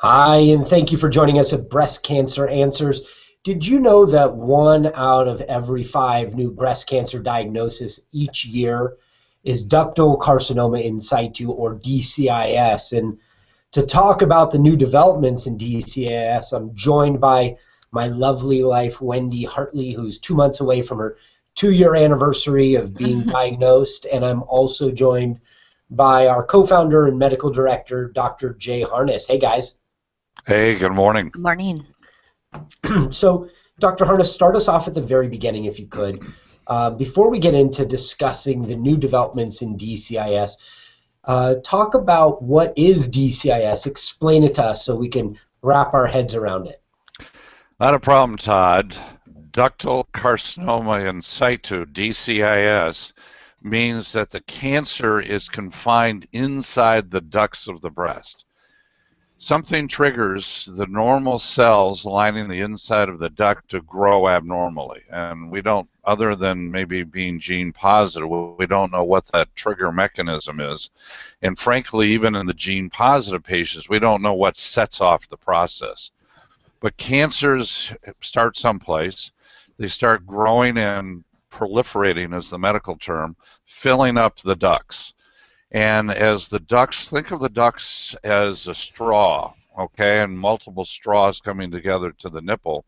Hi, and thank you for joining us at Breast Cancer Answers. Did you know that 1 out of every 5 new breast cancer diagnoses each year is ductal carcinoma in situ, or DCIS? And to talk about the new developments in DCIS, I'm joined by my lovely wife, Wendy Hartley, who's 2 months away from her 2-year anniversary of being diagnosed. And I'm also joined by our co-founder and medical director, Dr. Jay Harness. Hey, guys. Hey, good morning. Good morning. So, Dr. Harness, start us off at the very beginning, if you could. Before we get into discussing the new developments in DCIS, talk about what is DCIS. Explain it to us so we can wrap our heads around it. Not a problem, Todd. Ductal carcinoma in situ, DCIS, means that the cancer is confined inside the ducts of the breast. Something triggers the normal cells lining the inside of the duct to grow abnormally, and we don't, other than maybe being gene positive, we don't know what that trigger mechanism is. And frankly, even in the gene positive patients, we don't know what sets off the process. But cancers start someplace. They start growing and proliferating, is the medical term, filling up the ducts. And as the ducts, think of the ducts as a straw, okay, and multiple straws coming together to the nipple.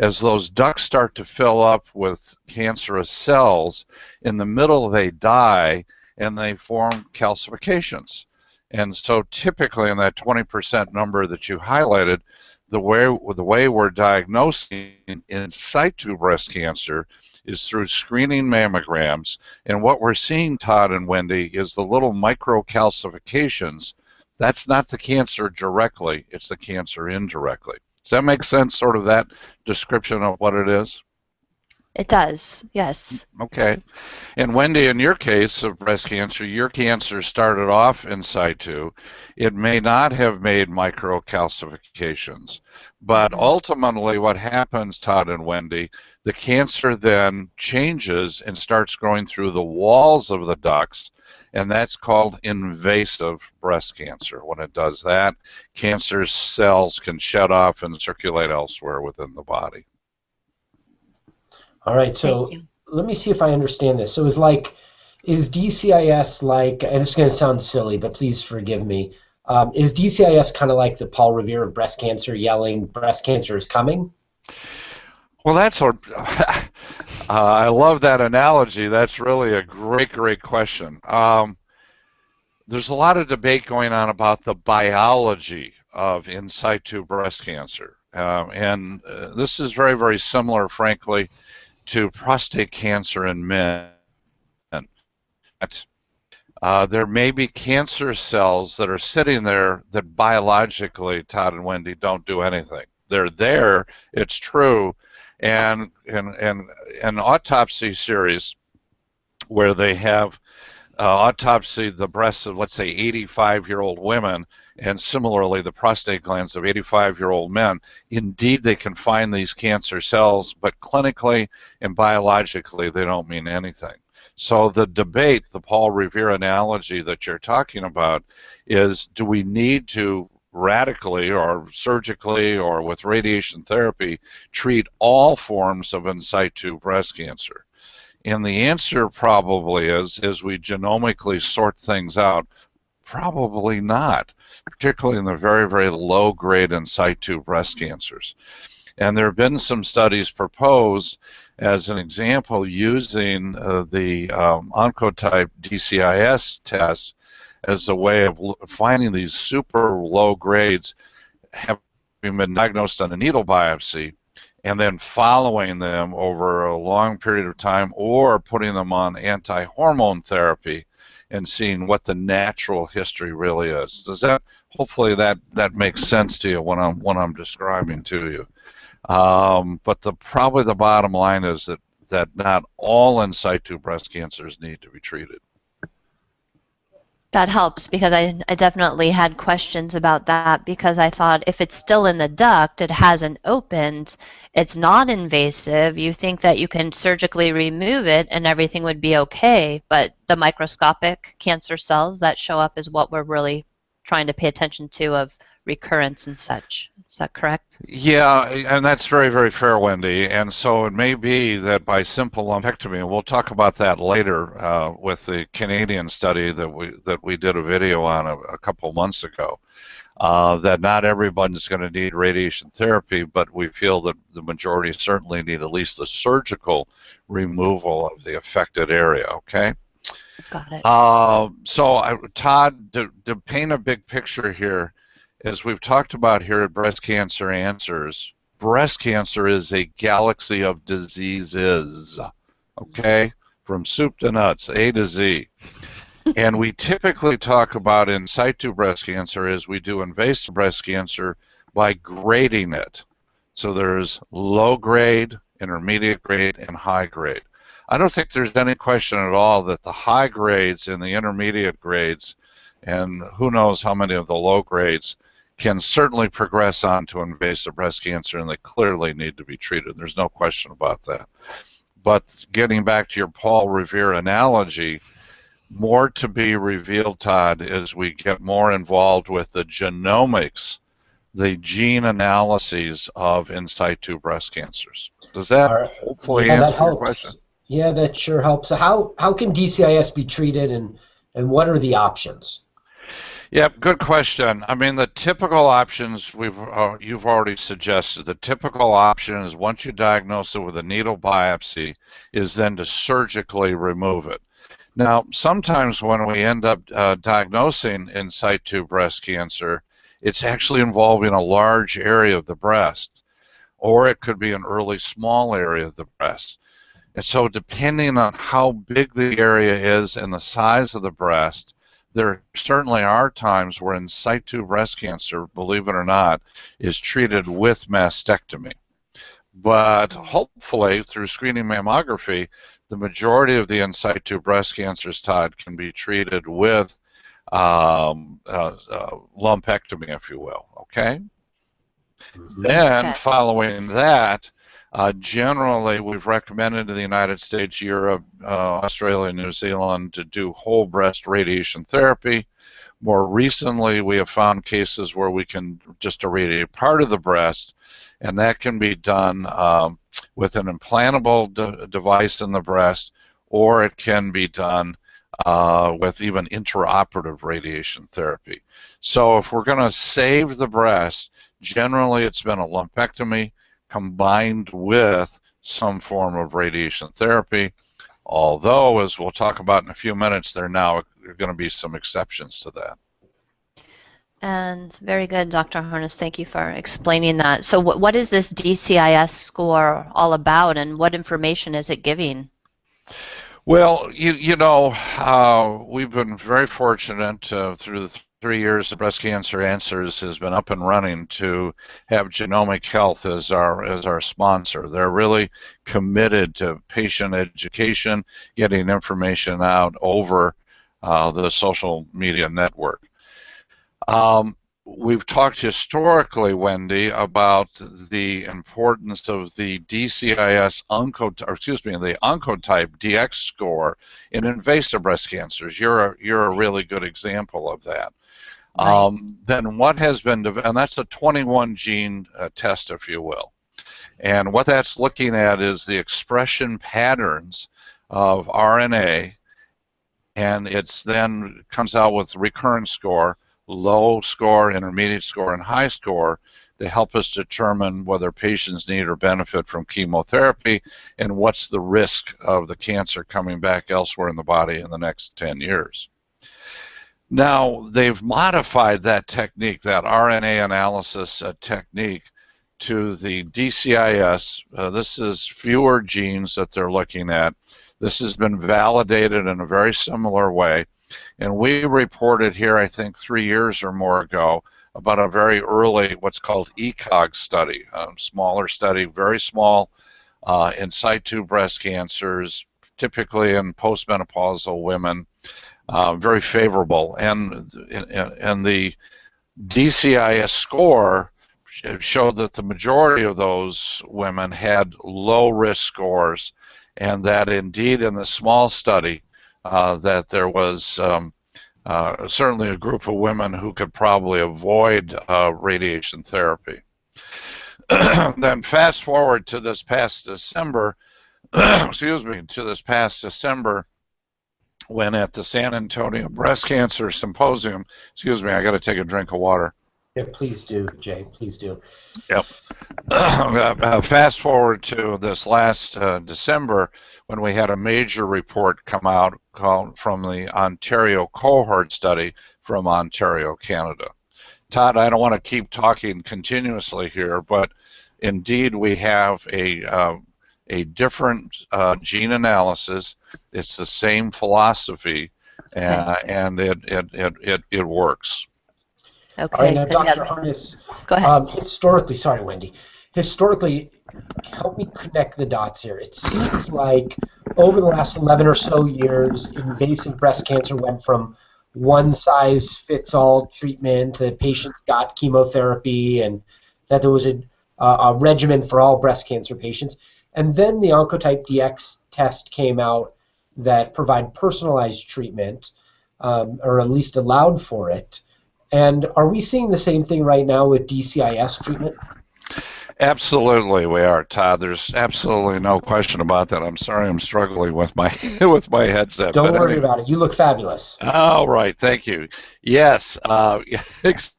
As those ducts start to fill up with cancerous cells, in the middle they die and they form calcifications. And so typically in that 20% number that you highlighted, the way we're diagnosing in situ breast cancer is through screening mammograms, and what we're seeing, Todd and Wendy, is the little microcalcifications. That's not the cancer directly, it's the cancer indirectly. Does that make sense, sort of that description of what it is? It does, yes. Okay. And Wendy, in your case of breast cancer, your cancer started off in situ. It may not have made microcalcifications, but ultimately what happens, Todd and Wendy, the cancer then changes and starts growing through the walls of the ducts, and that's called invasive breast cancer. When it does that, cancer cells can shed off and circulate elsewhere within the body. All right, so let me see if I understand this. So is DCIS like, and it's going to sound silly, but please forgive me, is DCIS kind of like the Paul Revere of breast cancer yelling, breast cancer is coming? Well, that's what, I love that analogy. That's really a great question. There's a lot of debate going on about the biology of in situ breast cancer. And this is very similar, frankly, to prostate cancer in men. There may be cancer cells that are sitting there that biologically, Todd and Wendy, don't do anything. They're there, it's true, and an autopsy series where they have autopsy the breasts of, let's say, 85-year-old women, and similarly the prostate glands of 85-year-old men. Indeed, they can find these cancer cells, but clinically and biologically they don't mean anything. So the debate, the Paul Revere analogy that you're talking about, is do we need to radically or surgically or with radiation therapy treat all forms of in situ breast cancer? And the answer probably is, as we genomically sort things out, probably not, particularly in the very low grade in situ breast cancers. And there have been some studies proposed as an example using the Oncotype DCIS test as a way of finding these super low grades having been diagnosed on a needle biopsy, and then following them over a long period of time or putting them on anti-hormone therapy and seeing what the natural history really is. Does that, hopefully that makes sense to you when I'm describing to you. But probably the bottom line is that not all in situ breast cancers need to be treated. That helps, because I definitely had questions about that, because I thought if it's still in the duct, it hasn't opened, it's not invasive, you think that you can surgically remove it and everything would be okay, but the microscopic cancer cells that show up is what we're really trying to pay attention to of recurrence and such. Is that correct? Yeah, and that's very, very fair, Wendy. And so it may be that by simple lumpectomy, and we'll talk about that later with the Canadian study that we did a video on a couple months ago, that not everyone's going to need radiation therapy, but we feel that the majority certainly need at least the surgical removal of the affected area, okay? Got it. Todd, to paint a big picture here, as we've talked about here at Breast Cancer Answers, breast cancer is a galaxy of diseases, okay? From soup to nuts, A to Z. And we typically talk about in situ breast cancer as we do invasive breast cancer by grading it. So there's low grade, intermediate grade, and high grade. I don't think there's any question at all that the high grades and the intermediate grades, and who knows how many of the low grades, can certainly progress on to invasive breast cancer, and they clearly need to be treated. There's no question about that. But getting back to your Paul Revere analogy, more to be revealed, Todd, as we get more involved with the genomics, the gene analyses of in situ breast cancers. Does that hopefully answer your question? Yeah, that sure helps. So how can DCIS be treated, and what are the options? Yep, good question. I mean, the typical options you've already suggested. The typical option is once you diagnose it with a needle biopsy, is then to surgically remove it. Now, sometimes when we end up diagnosing in situ breast cancer, it's actually involving a large area of the breast, or it could be an early small area of the breast. And so depending on how big the area is and the size of the breast, there certainly are times where in situ breast cancer, believe it or not, is treated with mastectomy. But hopefully, through screening mammography, the majority of the in situ breast cancers, Todd, can be treated with lumpectomy, if you will, okay? Mm-hmm. Then, following that, generally, we've recommended in the United States, Europe, Australia, New Zealand to do whole breast radiation therapy. More recently, we have found cases where we can just irradiate part of the breast, and that can be done with an implantable device in the breast, or it can be done with even intraoperative radiation therapy. So if we're going to save the breast, generally it's been a lumpectomy combined with some form of radiation therapy, although, as we'll talk about in a few minutes, there are going to be some exceptions to that. And very good, Dr. Harness. Thank you for explaining that. So what is this DCIS score all about, and what information is it giving? Well, you know, we've been very fortunate through the 3 years of Breast Cancer Answers has been up and running to have Genomic Health as our sponsor. They're really committed to patient education, getting information out over the social media network. We've talked historically, Wendy, about the importance of the DCIS the Oncotype DX Score in invasive breast cancers. You're a really good example of that. Right. Then what has been, and that's a 21 gene test, if you will. And what that's looking at is the expression patterns of RNA, and it's then comes out with recurrence score, low score, intermediate score, and high score to help us determine whether patients need or benefit from chemotherapy and what's the risk of the cancer coming back elsewhere in the body in the next 10 years. Now, they've modified that technique, that RNA analysis technique, to the DCIS. This is fewer genes that they're looking at. This has been validated in a very similar way. And we reported here, I think 3 years or more ago, about a very early, what's called ECOG study, a smaller study, very small, in situ breast cancers, typically in postmenopausal women, very favorable. And the DCIS score showed that the majority of those women had low risk scores, and that indeed in the small study, that there was certainly a group of women who could probably avoid radiation therapy. Then fast forward to this past December, excuse me, to this past December, when at the San Antonio Breast Cancer Symposium, excuse me, I got to take a drink of water. Yeah, please do, Jay, please do. Yep. Fast forward to this last December, when we had a major report come out from the Ontario cohort study from Ontario, Canada. Todd, I don't want to keep talking continuously here, but indeed we have a different gene analysis. It's the same philosophy, and it works. Okay. All right, now, Dr. Harness, go ahead. Historically, sorry, Wendy, historically, help me connect the dots here. It seems like over the last 11 or so years, invasive breast cancer went from one-size-fits-all treatment, the patients got chemotherapy, and that there was a regimen for all breast cancer patients. And then the Oncotype DX test came out that provided personalized treatment, or at least allowed for it. And are we seeing the same thing right now with DCIS treatment? Absolutely, we are, Todd. There's absolutely no question about that. I'm sorry, I'm struggling with my with my headset. Don't worry about it. You look fabulous. All right, thank you. Yes, except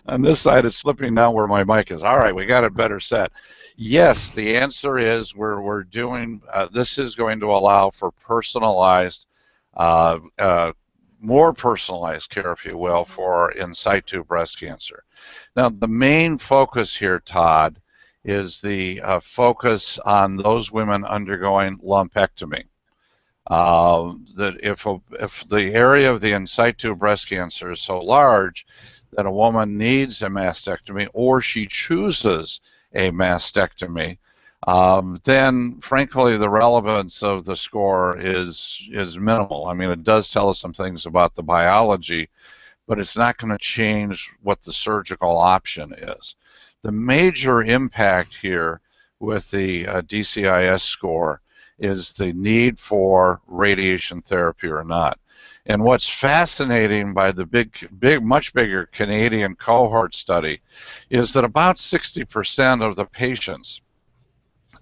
on this side, it's slipping down where my mic is. All right, we got it better set. Yes, the answer is we're doing. This is going to allow for personalized. More personalized care, if you will, for in situ breast cancer. Now, the main focus here, Todd, is the focus on those women undergoing lumpectomy. That if the area of the in situ breast cancer is so large that a woman needs a mastectomy or she chooses a mastectomy, then frankly the relevance of the score is minimal. I mean, it does tell us some things about the biology, but it's not going to change what the surgical option is. The major impact here with the DCIS score is the need for radiation therapy or not. And what's fascinating by the much bigger Canadian cohort study is that about 60% of the patients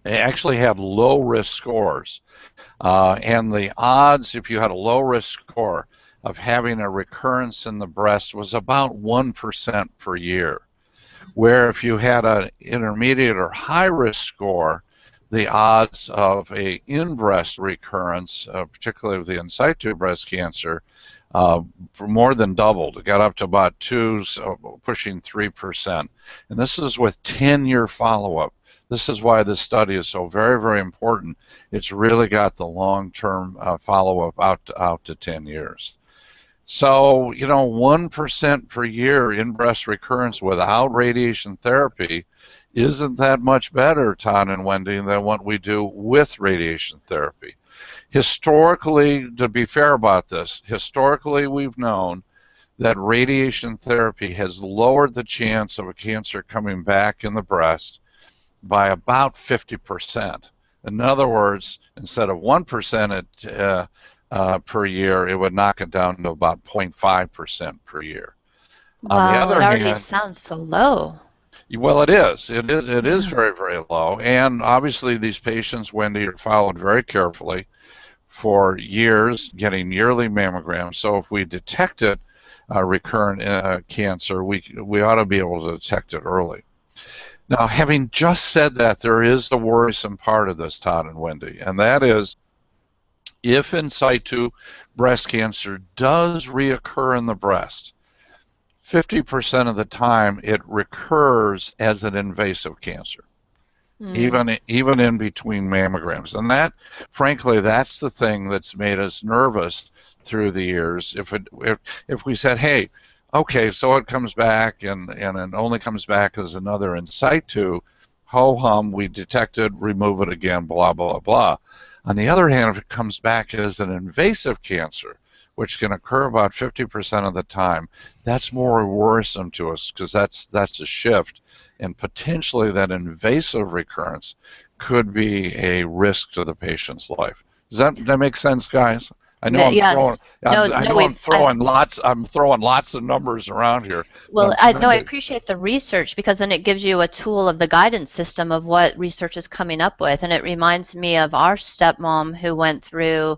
actually had low-risk scores. And the odds, if you had a low-risk score, of having a recurrence in the breast was about 1% per year. Where if you had an intermediate or high-risk score, the odds of a in-breast recurrence, particularly with the in situ breast cancer, more than doubled. It got up to about 2, so pushing 3%. And this is with 10-year follow-up. This is why this study is so very, very important. It's really got the long-term follow-up out to 10 years. So, 1% per year in breast recurrence without radiation therapy isn't that much better, Todd and Wendy, than what we do with radiation therapy. Historically, to be fair about this, historically we've known that radiation therapy has lowered the chance of a cancer coming back in the breast by about 50%. In other words, instead of 1% per year, it would knock it down to about 0.5% per year. Wow, on the other it already hand, sounds so low. well, it is. It is very, very low. And obviously these patients, Wendy, are followed very carefully for years, getting yearly mammograms. So if we detect it, recurrent cancer, we ought to be able to detect it early. Now, having just said that, there is the worrisome part of this, Todd and Wendy, and that is if in situ breast cancer does reoccur in the breast, 50% of the time it recurs as an invasive cancer, even in between mammograms. And that, frankly, that's the thing that's made us nervous through the years. If we said, hey, okay, so it comes back and it only comes back as another in situ, ho-hum, we detect it, remove it again, blah, blah, blah. On the other hand, if it comes back as an invasive cancer, which can occur about 50% of the time, that's more worrisome to us because that's a shift, and potentially that invasive recurrence could be a risk to the patient's life. Does that make sense, guys? I know I'm throwing. Yes. No, I no, know I'm throwing lots. I'm throwing lots of numbers around here. But well, I'm I trying know I to. appreciate the research because then it gives you a tool of the guidance system of what research is coming up with. And it reminds me of our stepmom who went through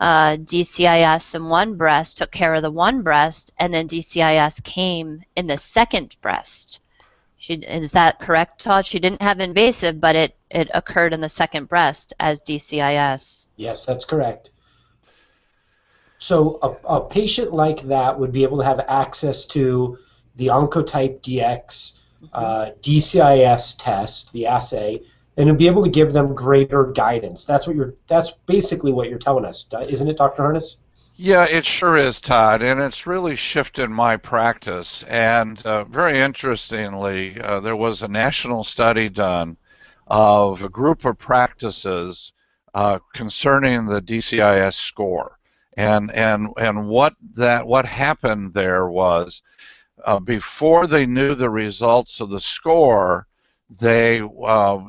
DCIS in one breast, took care of the one breast, and then DCIS came in the second breast. Is that correct, Todd? She didn't have invasive, but it occurred in the second breast as DCIS. Yes, that's correct. So a patient like that would be able to have access to the Oncotype DX DCIS test, the assay, and to be able to give them greater guidance. That's basically what you're telling us, isn't it, Dr. Harness? Yeah, it sure is, Todd, and it's really shifted my practice. And very interestingly, there was a national study done of a group of practices concerning the DCIS score. And what happened there was before they knew the results of the score, they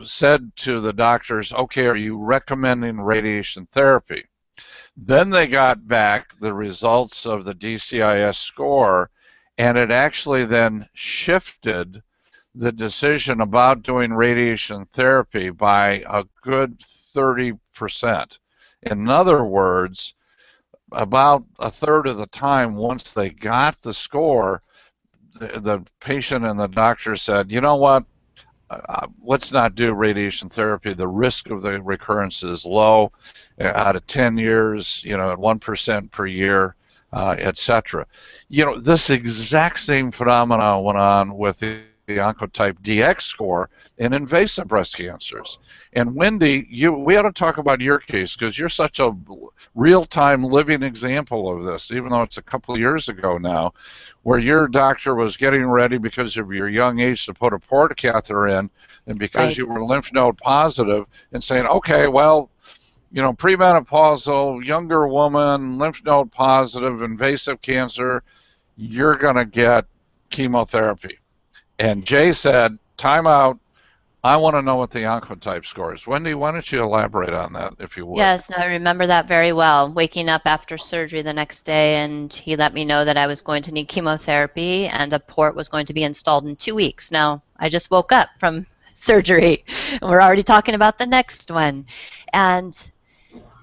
said to the doctors, okay, are you recommending radiation therapy? Then they got back the results of the DCIS score, and it actually then shifted the decision about doing radiation therapy by a good 30%. In other words, about a third of the time, once they got the score, the patient and the doctor said, you know what, let's not do radiation therapy. The risk of the recurrence is low. Out of 10 years, at 1% per year, etc. This exact same phenomenon went on with the Oncotype DX score in invasive breast cancers. And Wendy, we ought to talk about your case because you're such a real-time living example of this, even though it's a couple of years ago now, where your doctor was getting ready because of your young age to put a portocatheter in, and because Right. you were lymph node positive, and saying, okay, well, premenopausal, younger woman, lymph node positive, invasive cancer, you're going to get chemotherapy. And Jay said, time out, I want to know what the Oncotype score is. Wendy, why don't you elaborate on that, if you would? Yes, no, I remember that very well. Waking up after surgery the next day, and he let me know that I was going to need chemotherapy, and a port was going to be installed in 2 weeks. Now, I just woke up from surgery, and we're already talking about the next one.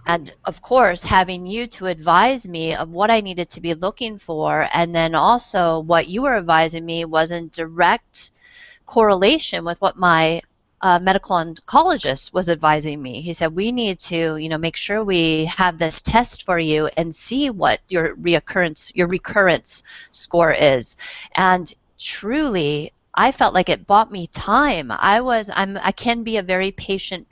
And of course, having you to advise me of what I needed to be looking for, and then also what you were advising me was in direct correlation with what my medical oncologist was advising me. He said, we need to, make sure we have this test for you and see what your recurrence score is. And truly, I felt like it bought me time. I can be a very patient,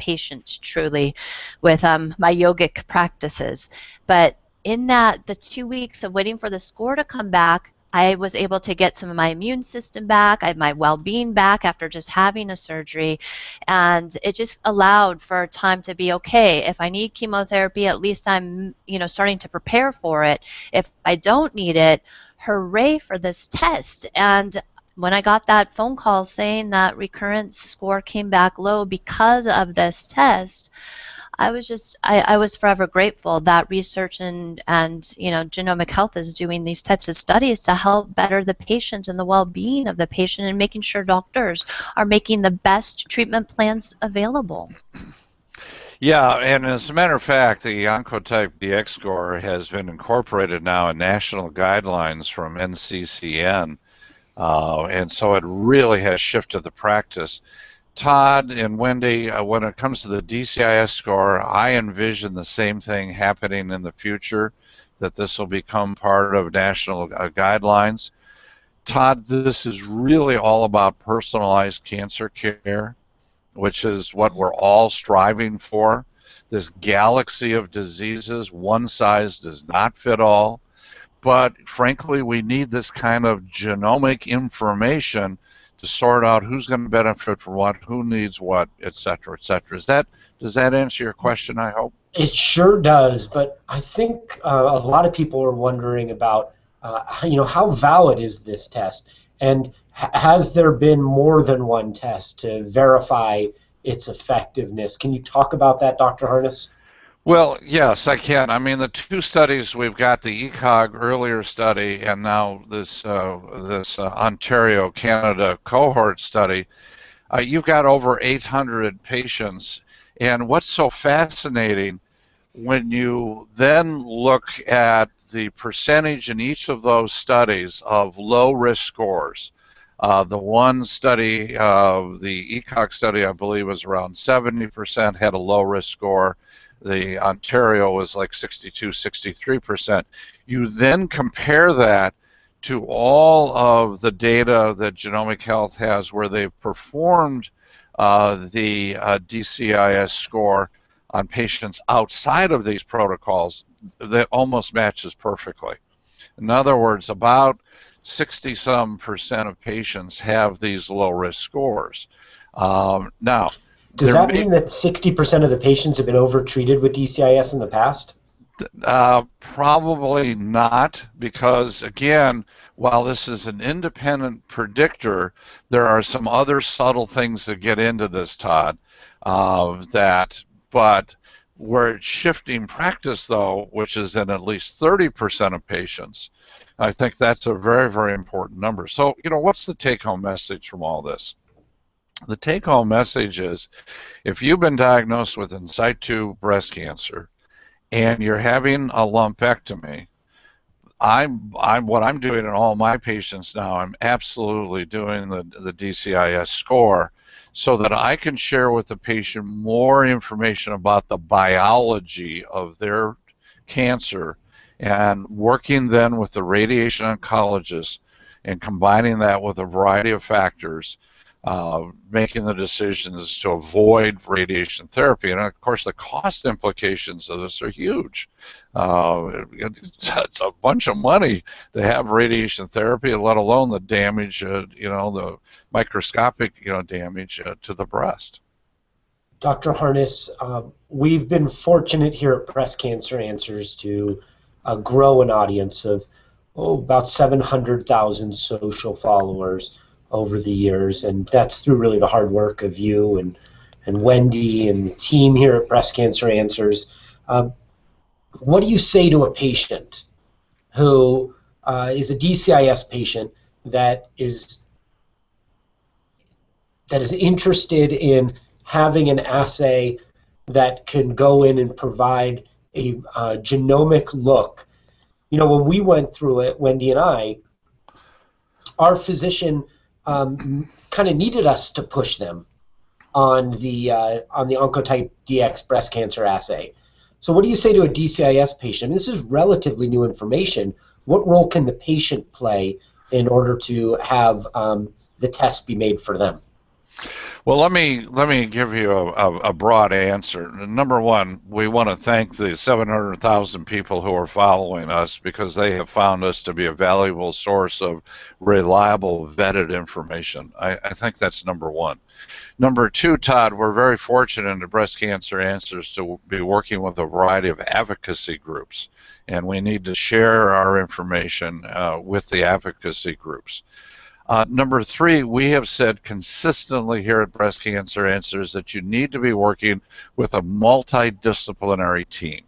truly, with my yogic practices. But in the 2 weeks of waiting for the score to come back, I was able to get some of my immune system back, I had my well-being back after just having a surgery, and it just allowed for time to be okay. If I need chemotherapy, at least I'm, starting to prepare for it. If I don't need it, hooray for this test. And when I got that phone call saying that recurrence score came back low because of this test, I was forever grateful that research and Genomic Health is doing these types of studies to help better the patient and the well-being of the patient, and making sure doctors are making the best treatment plans available. Yeah, and as a matter of fact, the Oncotype DX score has been incorporated now in national guidelines from NCCN, and so it really has shifted the practice. Todd and Wendy, when it comes to the DCIS score, I envision the same thing happening in the future, that this will become part of national guidelines. Todd, this is really all about personalized cancer care, which is what we're all striving for. This galaxy of diseases, one size does not fit all, but frankly, we need this kind of genomic information to sort out who's going to benefit from what, who needs what, et cetera, et cetera. Does that answer your question, I hope? It sure does, but I think a lot of people are wondering about, how valid is this test? And has there been more than one test to verify its effectiveness? Can you talk about that, Dr. Harness? Well, yes, I can. I mean, the two studies we've got, the ECOG earlier study and now this Ontario, Canada cohort study, you've got over 800 patients. And what's so fascinating, when you then look at the percentage in each of those studies of low risk scores, the one study, the ECOG study, I believe was around 70% had a low risk score. The Ontario was like 62, 63%. You then compare that to all of the data that Genomic Health has where they've performed the DCIS score on patients outside of these protocols, that almost matches perfectly. In other words, about 60-some% of patients have these low-risk scores. Now, does that mean that 60% of the patients have been overtreated with DCIS in the past? Probably not, because again, while this is an independent predictor, there are some other subtle things that get into this, Todd, but where it's shifting practice, though, which is in at least 30% of patients, I think that's a very, very important number. So, what's the take-home message from all this? The take-home message is, if you've been diagnosed with in situ breast cancer and you're having a lumpectomy, what I'm doing in all my patients now, I'm absolutely doing the DCIS score so that I can share with the patient more information about the biology of their cancer, and working then with the radiation oncologist and combining that with a variety of factors, making the decisions to avoid radiation therapy. And of course, the cost implications of this are huge. It's a bunch of money to have radiation therapy, let alone the damage, the microscopic, damage to the breast. Dr. Harness, we've been fortunate here at Breast Cancer Answers to grow an audience of about 700,000 social followers over the years, and that's through really the hard work of you and Wendy and the team here at Breast Cancer Answers. What do you say to a patient who is a DCIS patient that is interested in having an assay that can go in and provide a genomic look? When we went through it, Wendy and I, our physician kind of needed us to push them on the Oncotype DX breast cancer assay. So what do you say to a DCIS patient? This is relatively new information. What role can the patient play in order to have the test be made for them? Well, let me give you a broad answer. Number one, we want to thank the 700,000 people who are following us, because they have found us to be a valuable source of reliable, vetted information. I think that's number one. Number two, Todd, we're very fortunate at Breast Cancer Answers to be working with a variety of advocacy groups, and we need to share our information with the advocacy groups. Number three, we have said consistently here at Breast Cancer Answers that you need to be working with a multidisciplinary team.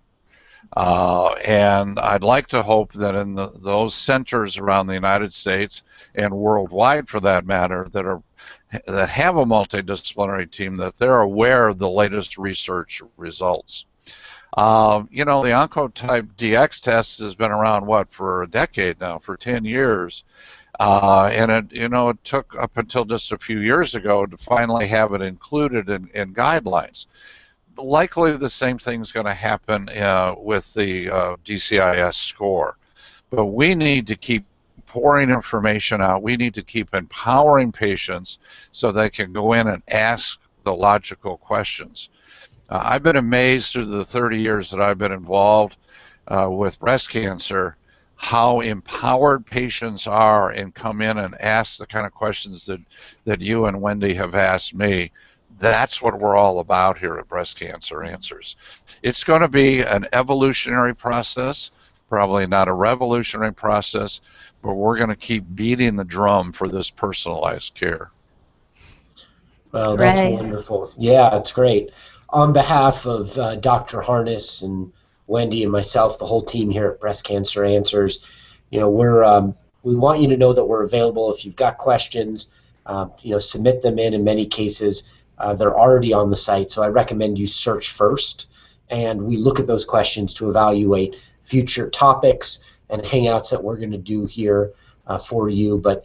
And I'd like to hope that in those centers around the United States and worldwide, for that matter, that have a multidisciplinary team, that they're aware of the latest research results. The Oncotype DX test has been around, for a decade now, for 10 years. And it took up until just a few years ago to finally have it included in guidelines. Likely the same thing's going to happen with the DCIS score. But we need to keep pouring information out. We need to keep empowering patients so they can go in and ask the logical questions. I've been amazed through the 30 years that I've been involved with breast cancer how empowered patients are and come in and ask the kind of questions that you and Wendy have asked me. That's what we're all about here at Breast Cancer Answers. It's going to be an evolutionary process, probably not a revolutionary process, but we're going to keep beating the drum for this personalized care. Well, that's wonderful. Yeah, it's great. on behalf of Dr. Harness and Wendy and myself, the whole team here at Breast Cancer Answers, we want you to know that we're available. If you've got questions, submit them in. In many cases, they're already on the site, so I recommend you search first, and we look at those questions to evaluate future topics and hangouts that we're going to do here for you. But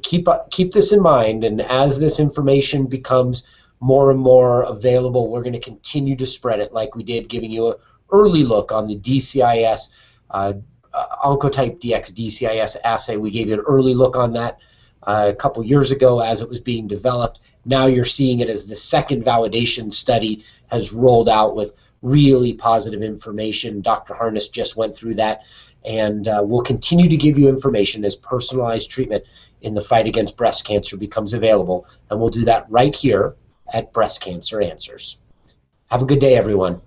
keep this in mind, and as this information becomes more and more available, we're going to continue to spread it like we did, giving you an early look on the DCIS Oncotype DX DCIS assay. We gave you an early look on that a couple years ago as it was being developed. Now you're seeing it as the second validation study has rolled out with really positive information. Dr. Harness just went through that, and we'll continue to give you information as personalized treatment in the fight against breast cancer becomes available, and we'll do that right here at Breast Cancer Answers. Have a good day, everyone.